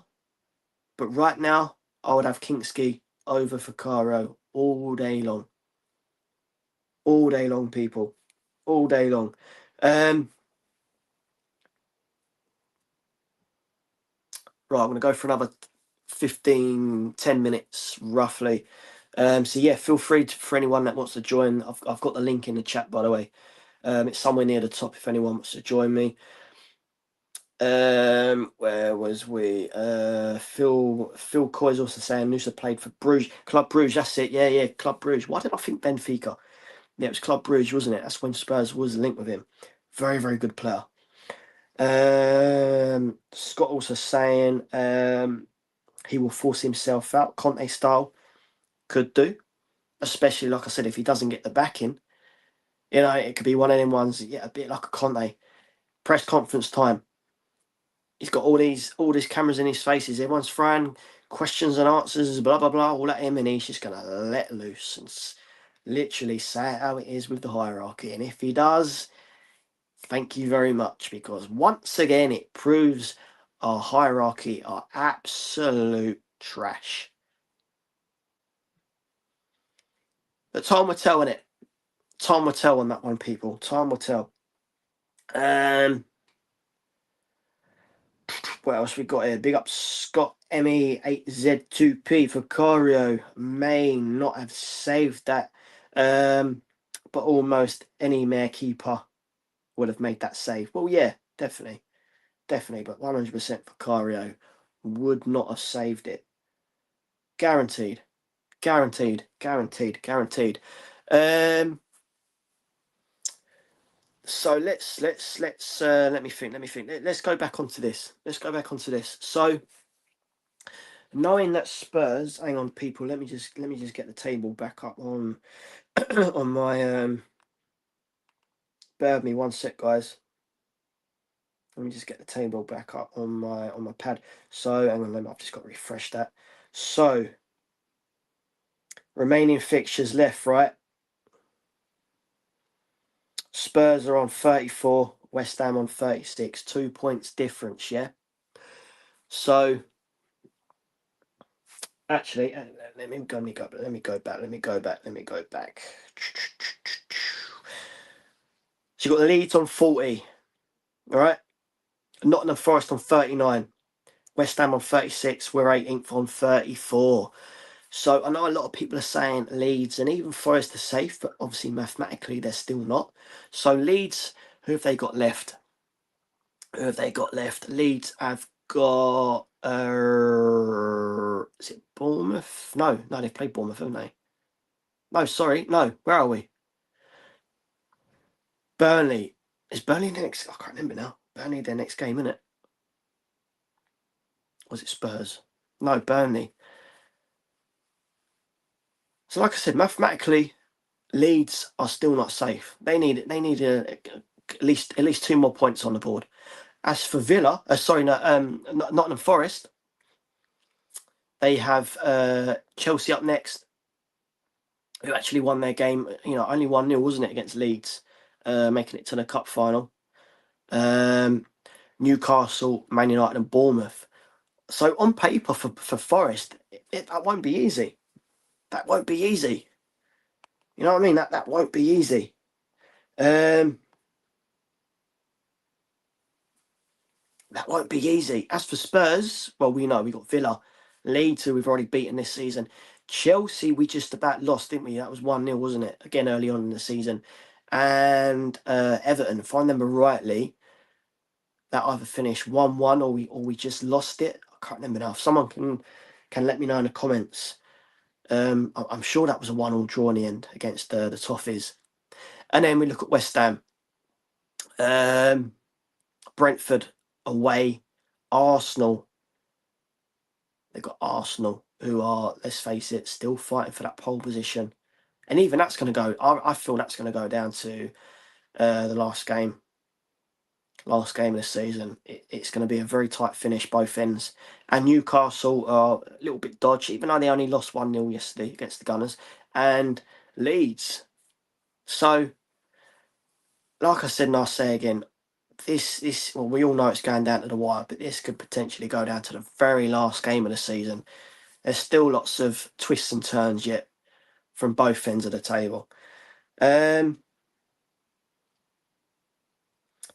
But right now, I would have Kinksky over Vicario all day long. All day long, people. All day long. Right, I'm going to go for another 10 minutes, roughly. So, yeah, feel free for anyone that wants to join. I've got the link in the chat, by the way. It's somewhere near the top if anyone wants to join me. Where was we? Phil COYS also saying Nusa played for Bruges, Club Bruges. That's it. Yeah, Club Bruges. Why did I think Benfica? Yeah, it was Club Bruges, wasn't it? That's when Spurs was linked with him. Very, very good player. Scott also saying he will force himself out, Conte style. Could do, especially like I said, if he doesn't get the backing. You know, it could be one of them ones. Yeah, a bit like a Conte press conference time. He's got all these cameras in his faces. Everyone's throwing questions and answers, blah blah blah, all at him, and he's just gonna let loose and literally say it how it is with the hierarchy. And if he does, thank you very much, because once again it proves our hierarchy are absolute trash. But time will tell, innit? Time will tell on that one, people. Time will tell. What else we got here? Big up Scott ME8Z2P for Cario. May not have saved that. But almost any mare keeper would have made that save. Well, yeah, definitely. Definitely. But 100% for Cario would not have saved it. Guaranteed. Guaranteed. Guaranteed. Guaranteed. So let's let me think. Let's go back onto this. So knowing that Spurs, hang on, people. Let me just get the table back up on on my Bear with me 1 sec, guys. Let me just get the table back up on my pad. So hang on, I've just got to refresh that. So remaining fixtures left, right? Spurs are on 34, West Ham on 36, 2 points difference, yeah. So actually, let me go back. So you got the Leeds on 40, all right? Nottingham Forest on 39, West Ham on 36. We're 18th on 34. So I know a lot of people are saying Leeds and even Forest are safe, but obviously mathematically they're still not. So Leeds, who have they got left? Leeds have got is it Bournemouth? No, they've played Bournemouth, haven't they? No, sorry, no. Where are we? Burnley. Is Burnley the next? I can't remember now. Burnley their next game, isn't it? Was it Spurs? No, Burnley. So like I said, mathematically, Leeds are still not safe. They need at least 2 more points on the board. As for Villa, Nottingham Forest, they have Chelsea up next, who actually won their game. Only 1-0, wasn't it, against Leeds, making it to the cup final. Newcastle, Man United, and Bournemouth. So on paper for Forest, that won't be easy. That won't be easy. You know what I mean? That won't be easy. That won't be easy. As for Spurs, well, we know we got Villa, Leeds, who we've already beaten this season. Chelsea, we just about lost, didn't we? That was 1-0, wasn't it? Again, early on in the season. And Everton, if I remember rightly, that either finished 1-1 or we just lost it. I can't remember now. If someone can let me know in the comments. I'm sure that was a 1-1 draw in the end against the Toffees. And then we look at West Ham. Brentford away. Arsenal. They've got Arsenal, who are, let's face it, still fighting for that pole position. And even that's going to go, I feel that's going to go down to the last game of the season. It's going to be a very tight finish, both ends. And Newcastle are a little bit dodgy, even though they only lost 1-0 yesterday against the Gunners. And Leeds. So, like I said, and I'll say again, well, we all know it's going down to the wire, but this could potentially go down to the very last game of the season. There's still lots of twists and turns yet from both ends of the table.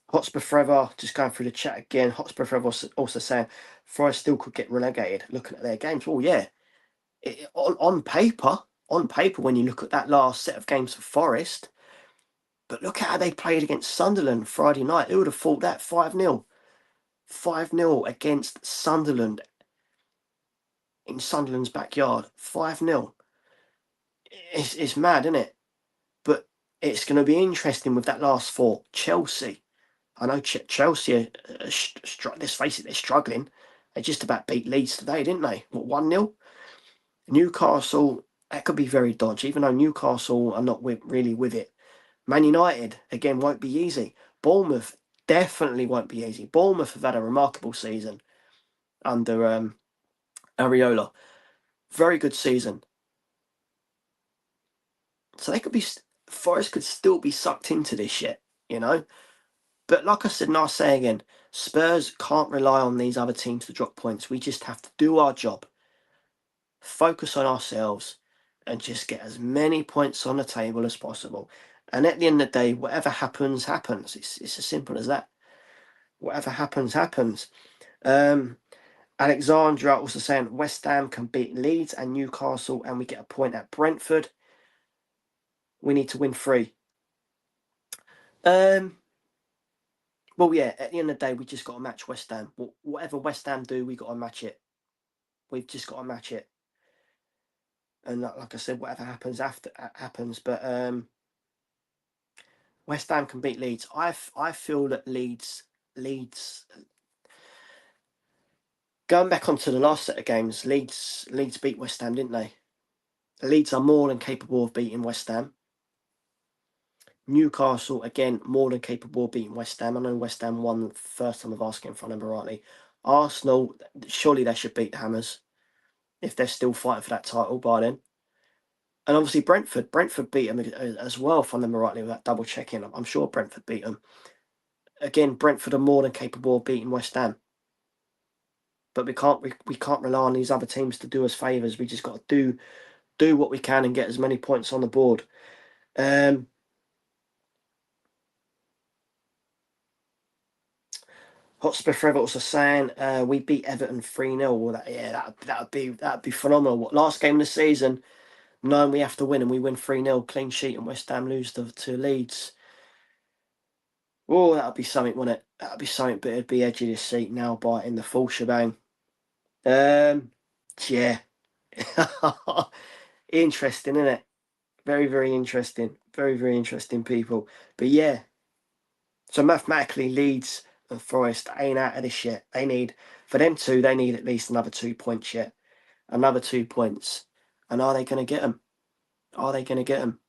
Hotspur Forever, just going through the chat again. Hotspur Forever also saying Forest still could get relegated. Looking at their games, well, yeah, on paper, when you look at that last set of games for Forest, but look at how they played against Sunderland Friday night. Who would have thought that? 5-0. 5-0 against Sunderland in Sunderland's backyard. 5-0. It's mad, isn't it? But it's going to be interesting with that last four. Chelsea. I know Chelsea, let's face it, they're struggling. They just about beat Leeds today, didn't they? What, 1-0? Newcastle, that could be very dodgy, even though Newcastle are not really with it. Man United, again, won't be easy. Bournemouth, definitely won't be easy. Bournemouth have had a remarkable season under Areola. Very good season. So they could be, Forest could still be sucked into this shit, you know. But like I said, and I'll say again, Spurs can't rely on these other teams to drop points. We just have to do our job, focus on ourselves, and just get as many points on the table as possible. And at the end of the day, whatever happens, happens. It's as simple as that. Whatever happens, happens. Alexandra also saying West Ham can beat Leeds and Newcastle, and we get a point at Brentford. We need to win 3. Well, yeah, at the end of the day, we just got to match West Ham. Whatever West Ham do, we got to match it. We've just got to match it. And like I said, whatever happens happens. But West Ham can beat Leeds. I feel that Leeds going back onto the last set of games, Leeds beat West Ham, didn't they? Leeds are more than capable of beating West Ham. Newcastle, again, more than capable of beating West Ham. I know West Ham won the first time of asking, if I remember rightly. Arsenal, surely they should beat the Hammers if they're still fighting for that title by then. And obviously Brentford beat them as well, if I remember rightly, without double checking. I'm sure Brentford beat them. Again, Brentford are more than capable of beating West Ham. But we can't rely on these other teams to do us favours. We just got to do what we can and get as many points on the board. Hotspur Forever also saying we beat Everton 3-0. Well, that'd be phenomenal. What, last game of the season, knowing we have to win and we win 3-0, clean sheet, and West Ham lose to Leeds. Oh, that'd be something, wouldn't it? That'd be something, but it'd be edge of the seat now, biting the full shebang. Yeah. Interesting, isn't it? Very, very interesting. Very, very interesting people. But yeah. So mathematically, Leeds and Forest ain't out of this yet. They need, for them two, they need at least another 2 points yet. Another 2 points. And are they going to get them? Are they going to get them?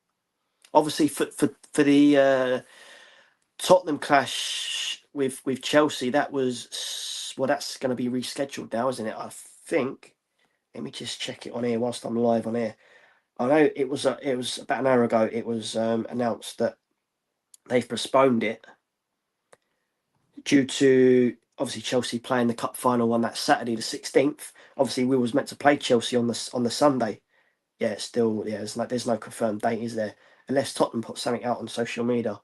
Obviously, for the Tottenham clash with Chelsea, that's going to be rescheduled now, isn't it? I think. Let me just check it on here whilst I'm live on here. I know it was about an hour ago. It was announced that they've postponed it due to obviously Chelsea playing the cup final on that Saturday, the 16th. Obviously, we was meant to play Chelsea on the Sunday. Yeah, it's still, yeah, there's no confirmed date, is there? Unless Tottenham put something out on social media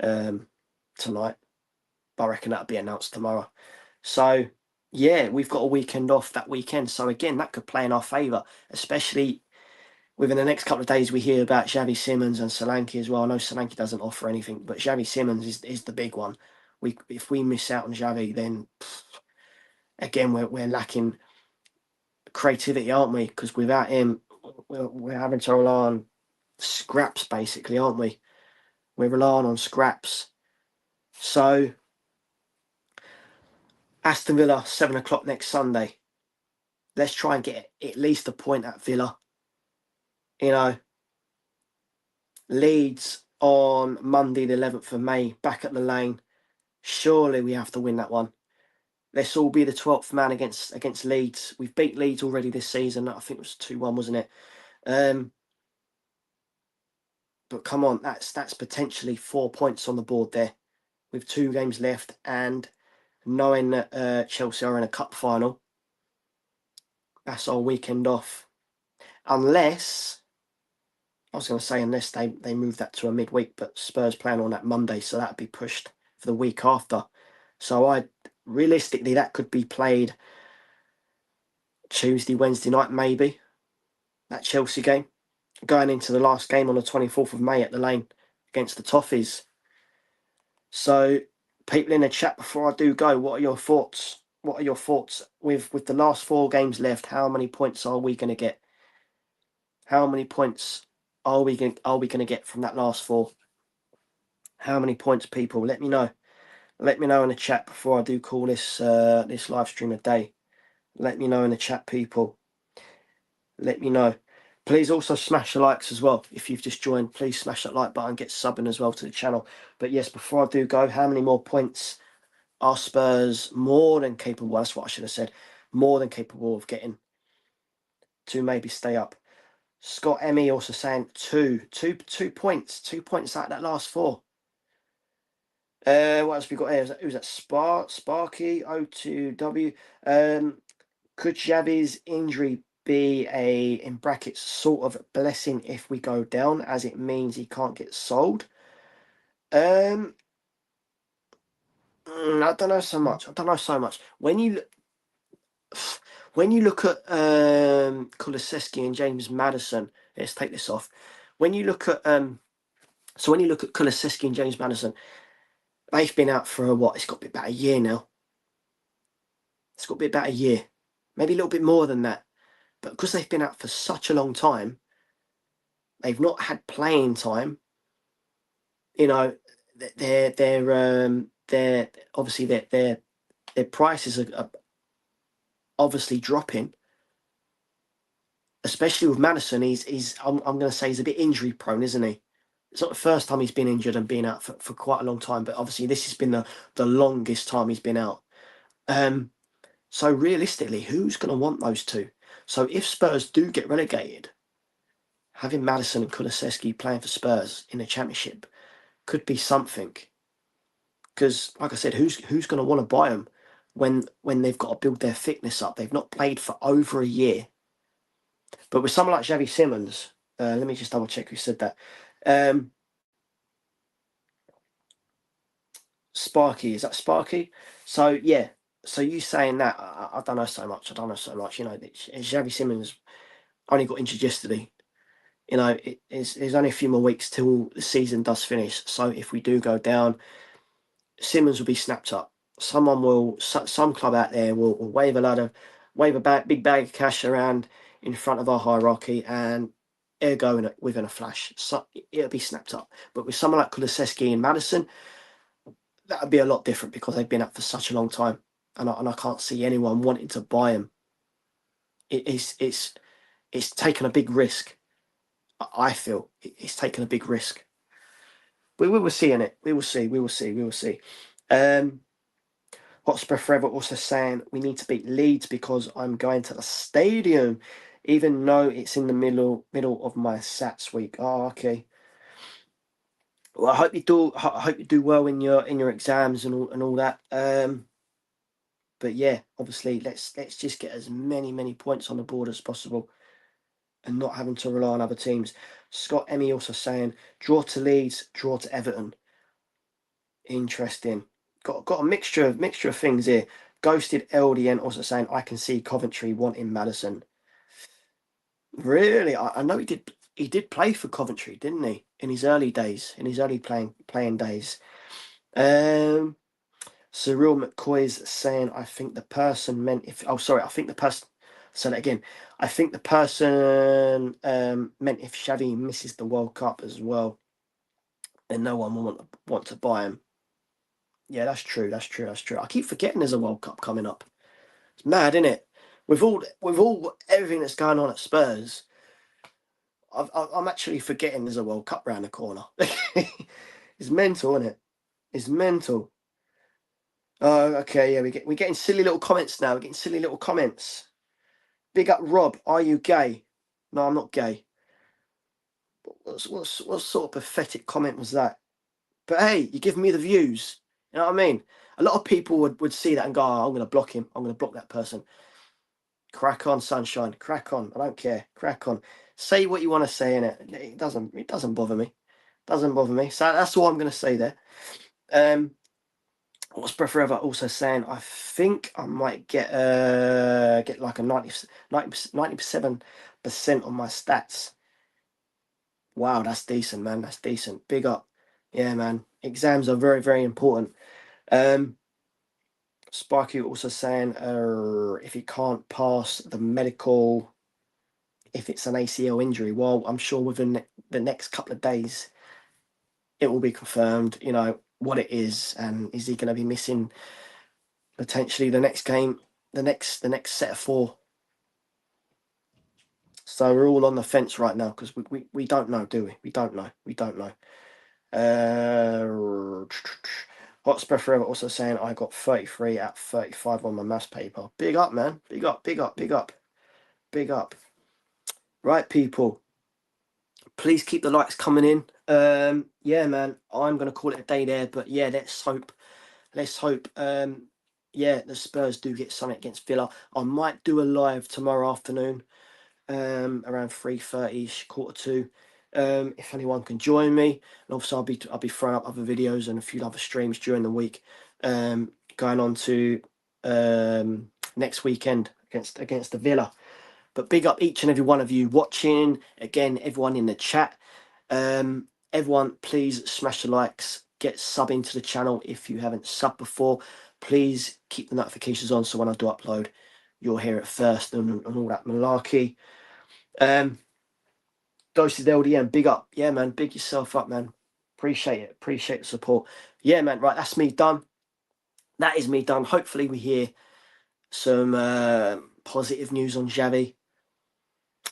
tonight. But I reckon that'll be announced tomorrow. So yeah, we've got a weekend off that weekend. So again, that could play in our favour, especially within the next couple of days. We hear about Xavi Simons and Solanke as well. I know Solanke doesn't offer anything, but Xavi Simons is the big one. If we miss out on Xavi, then again we're lacking creativity, aren't we? Because without him, we're having to rely on scraps, basically, aren't we? We're relying on scraps. So Aston Villa, 7 o'clock next Sunday. Let's try and get at least a point at Villa. You know, Leeds on Monday, the 11th of May, back at the Lane. Surely we have to win that one. Let's all be the 12th man against Leeds. We've beat Leeds already this season. I think it was 2-1, wasn't it? But come on, that's potentially 4 points on the board there, with 2 games left, and knowing that Chelsea are in a cup final. That's our weekend off. Unless, I was going to say, unless they move that to a midweek, but Spurs playing on that Monday, so that'd be pushed for the week after. So realistically, that could be played Tuesday, Wednesday night, maybe, that Chelsea game, going into the last game on the 24th of May at the Lane against the Toffees. So people in the chat, before I do go, what are your thoughts? What are your thoughts with the last 4 games left? How many points are we going to get? How many points are we going to get from that last 4? How many points, people? Let me know. Let me know in the chat before I do call this live stream a day. Let me know in the chat, people. Let me know. Please also smash the likes as well. If you've just joined, please smash that like button, get subbing as well to the channel. But yes, before I do go, how many more points are Spurs more than capable? That's what I should have said. More than capable of getting to maybe stay up. Scott Emmy also saying 2 points. 2 points out of that last 4. What else have we got here? Who's that? Sparky O2W. Could Xavi's injury be a, in brackets, sort of blessing if we go down, as it means he can't get sold? I don't know so much. When you look at Kulusevski and James Maddison, let's take this off. When you look at Kulusevski and James Maddison, they've been out for what? It's got to be about a year now. It's got to be about a year, maybe a little bit more than that. But because they've been out for such a long time, they've not had playing time. You know, they're obviously their prices are obviously dropping. Especially with Maddison, I'm going to say he's a bit injury prone, isn't he? It's not the first time he's been injured and been out for quite a long time, but obviously this has been the longest time he's been out. So realistically, who's going to want those two? So if Spurs do get relegated, having Maddison and Kulusevski playing for Spurs in the Championship could be something. Because, like I said, who's going to want to buy them when they've got to build their fitness up? They've not played for over a year. But with someone like Xavi Simons, let me just double check who said that. Sparky, is that Sparky? So yeah, so you saying that, I don't know so much. You know, Xavi Simons only got injured yesterday. You know, there's only a few more weeks till the season does finish. So if we do go down, Simmons will be snapped up. Some club out there will wave a big bag of cash around in front of our hierarchy, and they're going within a flash. So it'll be snapped up. But with someone like Kulusevski and Maddison, that would be a lot different because they've been up for such a long time, and I can't see anyone wanting to buy them. It's taken a big risk. I feel it's taken a big risk. We will see in it. We will see. Hotspur Forever also saying we need to beat Leeds because I'm going to the stadium, even though it's in the middle of my Sats week. Oh, okay. Well, I hope you do well in your exams and all that. But yeah, obviously let's just get as many points on the board as possible, and not having to rely on other teams. Scott Emmy also saying draw to Leeds, draw to Everton. Interesting. Got a mixture of things here. Ghosted LDN also saying I can see Coventry wanting Maddison. Really, I know he did play for Coventry, didn't he? In his early days, in his early playing days. Cyril McCoy's saying I think the person meant if I think the person say that again. I think the person meant if Xavi misses the World Cup as well, then no one will want to buy him. Yeah, that's true. I keep forgetting there's a World Cup coming up. It's mad, isn't it? With all everything that's going on at Spurs, I'm actually forgetting there's a World Cup round the corner. It's mental, isn't it? It's mental. Oh, okay, yeah, we're getting silly little comments now. We're getting silly little comments. Big up Rob. Are you gay? No, I'm not gay. What sort of pathetic comment was that? But hey, you give me the views. You know what I mean? A lot of people would see that and go, oh, I'm going to block him. I'm going to block that person. Crack on, sunshine. Crack on. I don't care. Crack on. Say what you want to say in it. It doesn't bother me. Doesn't bother me. So that's all I'm going to say there. Hotspur Forever also saying I think I might get like a 97% on my stats. Wow, that's decent, man. That's decent. Big up. Yeah, man. Exams are very, very important. Sparky also saying if he can't pass the medical, if it's an ACL injury, well, I'm sure within the next couple of days it will be confirmed, you know, what it is, and is he going to be missing potentially the next game, the next set of 4. So we're all on the fence right now because we don't know, do we? We don't know. We don't know. Hotspur Forever also saying I got 33 out of 35 on my maths paper. Big up, man. Big up, big up, big up, big up. Right, people. Please keep the likes coming in. Yeah, man. I'm gonna call it a day there, but yeah, let's hope. Let's hope. Yeah, the Spurs do get something against Villa. I might do a live tomorrow afternoon. Around 3:30, 1:45. If anyone can join me, and obviously I'll be throwing up other videos and a few other streams during the week. Going on to next weekend against the Villa. But big up each and every one of you watching. Again, everyone in the chat. Everyone, please smash the likes. Get sub into the channel if you haven't subbed before. Please keep the notifications on so when I do upload, you'll hear it first and all that malarkey. Doses LDM, big up. Yeah, man, big yourself up, man. Appreciate it. Appreciate the support. Yeah, man, right, that's me done. That is me done. Hopefully we hear some positive news on Xavi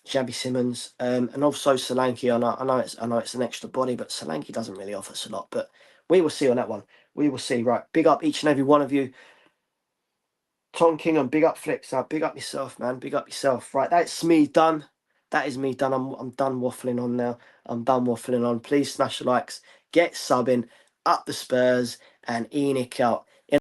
Simmons, and also Solanke. I know it's an extra body, but Solanke doesn't really offer us a lot. But we will see on that one. We will see. Right, big up each and every one of you. Tom King and big up Flicks. Big up yourself, man. Big up yourself. Right, that's me done. That is me done. I'm done waffling on now. I'm done waffling on. Please smash the likes, get subbing, up the Spurs, and Enoch out.